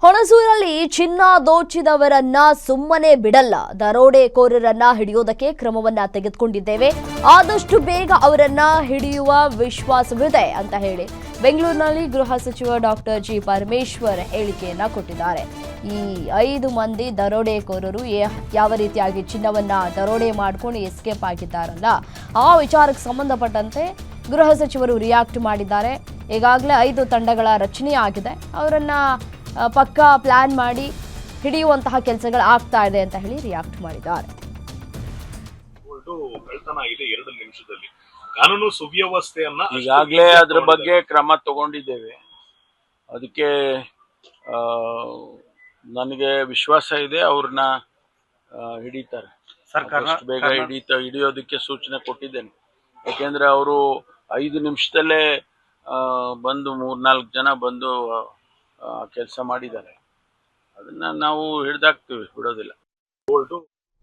ಹೊಣಸೂರಲ್ಲಿ ಚಿನ್ನ ದೋಚಿದವರನ್ನ ಸುಮ್ಮನೆ ಬಿಡಲ್ಲ. ದರೋಡೆಕೋರರನ್ನ ಹಿಡಿಯೋದಕ್ಕೆ ಕ್ರಮವನ್ನ ತೆಗೆದುಕೊಂಡಿದ್ದೇವೆ. ಆದಷ್ಟು ಬೇಗ ಅವರನ್ನ ಹಿಡಿಯುವ ವಿಶ್ವಾಸವಿದೆ ಅಂತ ಹೇಳಿ ಬೆಂಗಳೂರಿನಲ್ಲಿ ಗೃಹ ಸಚಿವ ಡಾಕ್ಟರ್ ಜಿ ಪರಮೇಶ್ವರ್ ಹೇಳಿಕೆಯನ್ನ ಕೊಟ್ಟಿದ್ದಾರೆ. ಈ 5 ಮಂದಿ ದರೋಡೆಕೋರರು ಯಾವ ರೀತಿಯಾಗಿ ಚಿನ್ನವನ್ನ ದರೋಡೆ ಮಾಡಿಕೊಂಡು ಎಸ್ಕೇಪ್ ಆಗಿದ್ದಾರಲ್ಲ, ಆ ವಿಚಾರಕ್ಕೆ ಸಂಬಂಧಪಟ್ಟಂತೆ ಗೃಹ ಸಚಿವರು ರಿಯಾಕ್ಟ್ ಮಾಡಿದ್ದಾರೆ. ಈಗಾಗಲೇ 5 ತಂಡಗಳ ರಚನೆ ಆಗಿದೆ. ಅವರನ್ನ ಪಕ್ಕಾ ಪ್ಲಾನ್ ಮಾಡಿ ಹಿಡಿಯುವಂತಹ ಕೆಲಸಗಳು ಆಗ್ತಾ ಇದೆ ಅಂತ ಹೇಳಿ ರಿಯಾಕ್ಟ್ ಮಾಡಿದ್ದಾರೆ. ಕಾನೂನು ಸುವ್ಯವಸ್ಥೆಯನ್ನ ಈಗಾಗಲೇ ಅದರ ಬಗ್ಗೆ ಕ್ರಮ ತಗೊಂಡಿದ್ದೇವೆ. ಅದಕ್ಕೆ ನನಗೆ ವಿಶ್ವಾಸ ಇದೆ, ಅವ್ರನ್ನ ಹಿಡಿತಾರೆ. ಸರ್ಕಾರ ಬೇಗ ಹಿಡಿಯೋದಕ್ಕೆ ಸೂಚನೆ ಕೊಟ್ಟಿದ್ದೇನೆ. ಯಾಕೆಂದ್ರೆ ಅವರು 5 ನಿಮಿಷದಲ್ಲೇ ಬಂದು 3-4 ಜನ ಬಂದು ಕೆಲಸ ಮಾಡಿದ್ದಾರೆ. ಅದನ್ನ ನಾವು ಹಿಡಿದಾಕ್ತೀವಿ, ಬಿಡೋದಿಲ್ಲ.